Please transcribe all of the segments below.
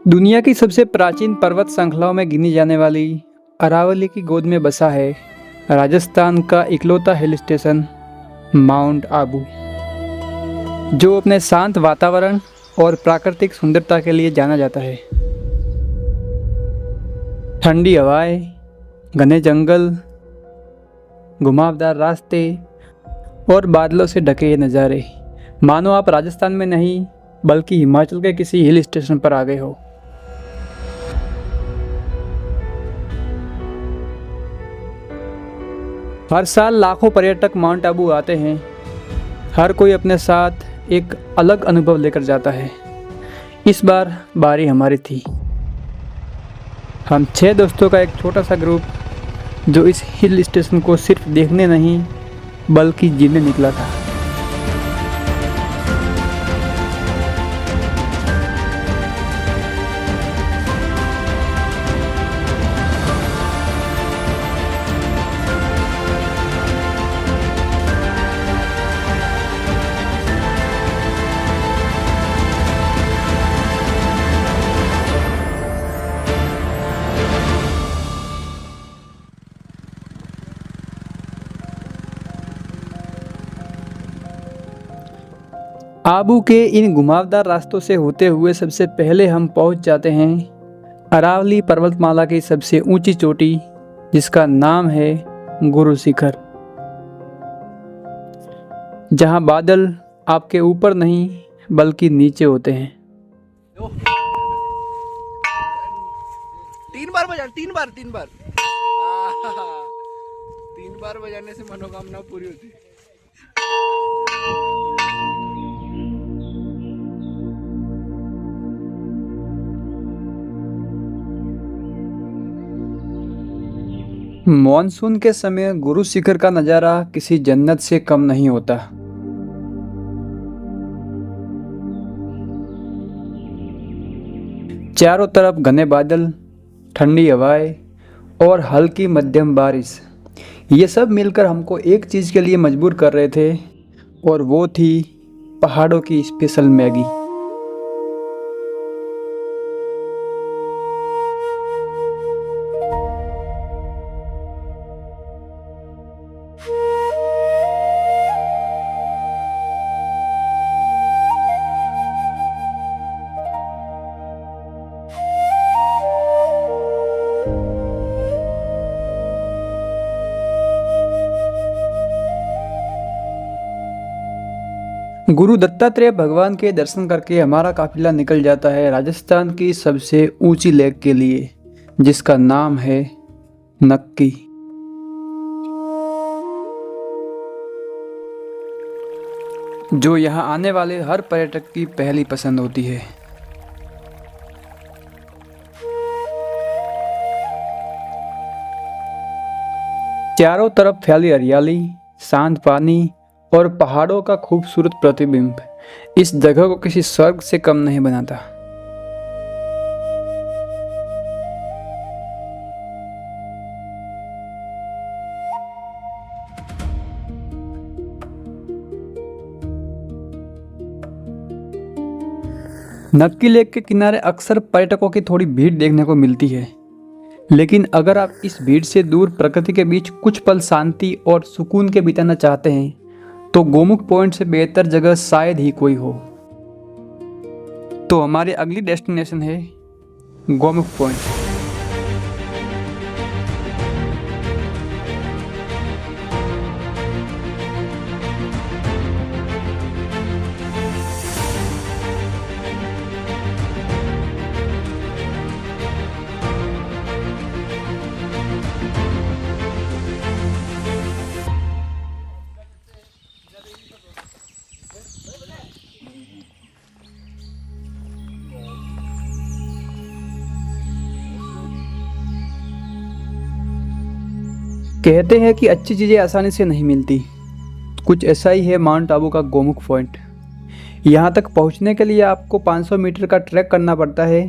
दुनिया की सबसे प्राचीन पर्वत श्रृंखलाओं में गिनी जाने वाली अरावली की गोद में बसा है राजस्थान का इकलौता हिल स्टेशन माउंट आबू, जो अपने शांत वातावरण और प्राकृतिक सुंदरता के लिए जाना जाता है। ठंडी हवाएं, घने जंगल, घुमावदार रास्ते और बादलों से ढके ये नज़ारे मानो आप राजस्थान में नहीं बल्कि हिमाचल के किसी हिल स्टेशन पर आ गए हो। हर साल लाखों पर्यटक माउंट आबू आते हैं। हर कोई अपने साथ एक अलग अनुभव लेकर जाता है। इस बार बारी हमारी थी। हम 6 दोस्तों का एक छोटा सा ग्रुप जो इस हिल स्टेशन को सिर्फ देखने नहीं बल्कि जीने निकला था। आबू के इन घुमावदार रास्तों से होते हुए सबसे पहले हम पहुंच जाते हैं अरावली पर्वतमाला की सबसे ऊंची चोटी, जिसका नाम है गुरु शिखर, जहां बादल आपके ऊपर नहीं बल्कि नीचे होते हैं। तीन बार बजाने से मनोकामना पूरी होती है। मॉनसून के समय गुरु शिखर का नज़ारा किसी जन्नत से कम नहीं होता। चारों तरफ घने बादल, ठंडी हवाएं और हल्की मध्यम बारिश, ये सब मिलकर हमको एक चीज़ के लिए मजबूर कर रहे थे, और वो थी पहाड़ों की स्पेशल मैगी। गुरु दत्तात्रेय भगवान के दर्शन करके हमारा काफिला निकल जाता है राजस्थान की सबसे ऊंची लेक के लिए, जिसका नाम है नक्की। जो यहाँ आने वाले हर पर्यटक की पहली पसंद होती है। चारों तरफ फैली हरियाली, शांत पानी और पहाड़ों का खूबसूरत प्रतिबिंब इस जगह को किसी स्वर्ग से कम नहीं बनाता। नक्की लेक के किनारे अक्सर पर्यटकों की थोड़ी भीड़ देखने को मिलती है, लेकिन अगर आप इस भीड़ से दूर प्रकृति के बीच कुछ पल शांति और सुकून के बिताना चाहते हैं तो गोमुख पॉइंट से बेहतर जगह शायद ही कोई हो। तो हमारी अगली डेस्टिनेशन है गोमुख पॉइंट। कहते हैं कि अच्छी चीज़ें आसानी से नहीं मिलती। कुछ ऐसा ही है माउंट आबू का गोमुख पॉइंट। यहाँ तक पहुँचने के लिए आपको 500 मीटर का ट्रैक करना पड़ता है।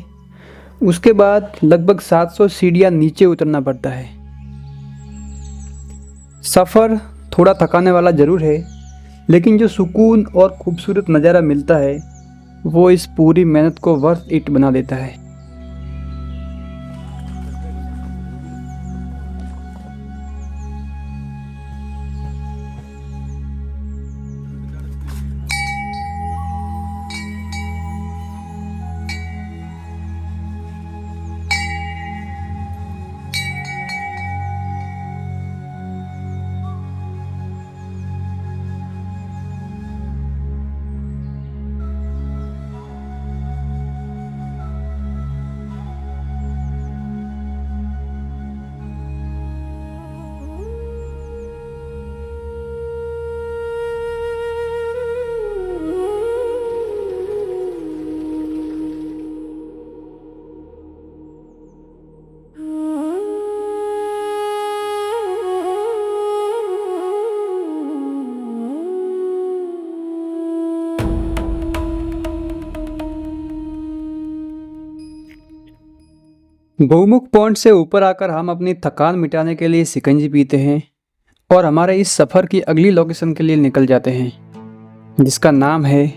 उसके बाद लगभग 700 सीढ़ियाँ नीचे उतरना पड़ता है। सफ़र थोड़ा थकाने वाला ज़रूर है, लेकिन जो सुकून और खूबसूरत नज़ारा मिलता है वो इस पूरी मेहनत को वर्थ इट बना देता है। गौमुख पॉइंट से ऊपर आकर हम अपनी थकान मिटाने के लिए शिकंजी पीते हैं और हमारे इस सफ़र की अगली लोकेशन के लिए निकल जाते हैं, जिसका नाम है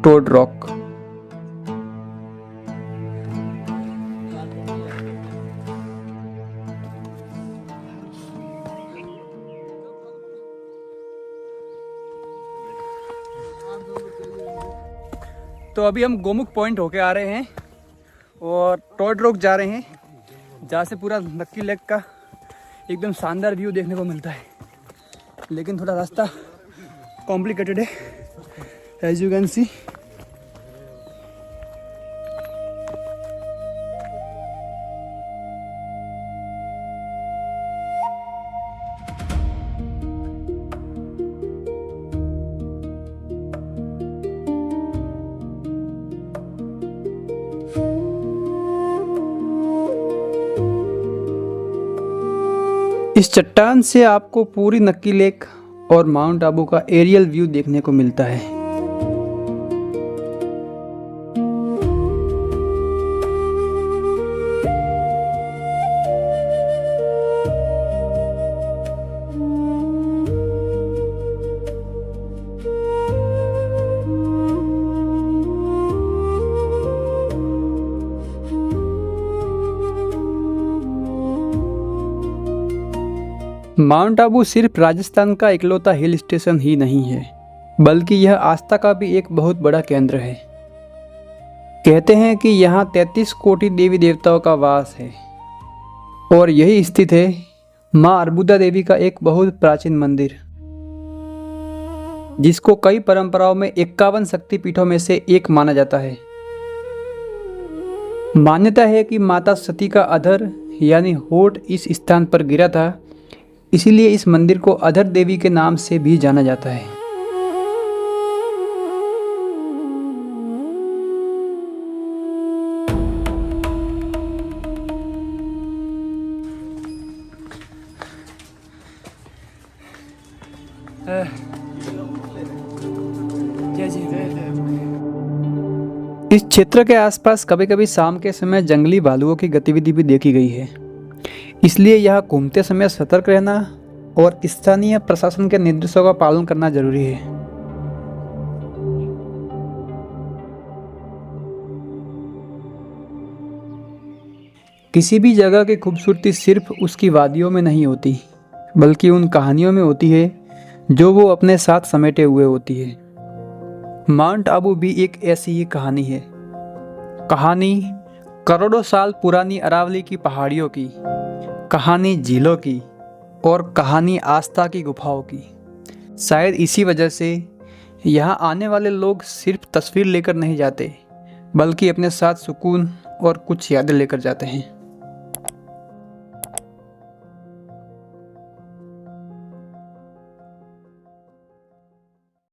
टोड रॉक। तो अभी हम गौमुख पॉइंट होके आ रहे हैं और टोड रॉक जा रहे हैं, जहाँ से पूरा नक्की लेक का एकदम शानदार व्यू देखने को मिलता है। लेकिन थोड़ा रास्ता कॉम्प्लिकेटेड है, एज यू कैन सी। इस चट्टान से आपको पूरी नक्की लेक और माउंट आबू का एरियल व्यू देखने को मिलता है। माउंट आबू सिर्फ राजस्थान का इकलौता हिल स्टेशन ही नहीं है, बल्कि यह आस्था का भी एक बहुत बड़ा केंद्र है। कहते हैं कि यहाँ 33 कोटि देवी देवताओं का वास है और यही स्थित है माँ अर्बुदा देवी का एक बहुत प्राचीन मंदिर, जिसको कई परंपराओं में 51 शक्तिपीठों में से एक माना जाता है। मान्यता है कि माता सती का अधर यानी होठ इस स्थान पर गिरा था, इसीलिए इस मंदिर को अधर देवी के नाम से भी जाना जाता है। इस क्षेत्र के आसपास कभी कभी शाम के समय जंगली भालुओं की गतिविधि भी देखी गई है, इसलिए यहाँ घूमते समय सतर्क रहना और स्थानीय प्रशासन के निर्देशों का पालन करना जरूरी है। किसी भी जगह की खूबसूरती सिर्फ उसकी वादियों में नहीं होती, बल्कि उन कहानियों में होती है जो वो अपने साथ समेटे हुए होती है। माउंट आबू भी एक ऐसी ही कहानी है। कहानी करोड़ों साल पुरानी अरावली की पहाड़ियों की, कहानी झीलों की और कहानी आस्था की गुफाओं की। शायद इसी वजह से यहाँ आने वाले लोग सिर्फ तस्वीर लेकर नहीं जाते, बल्कि अपने साथ सुकून और कुछ यादें लेकर जाते हैं।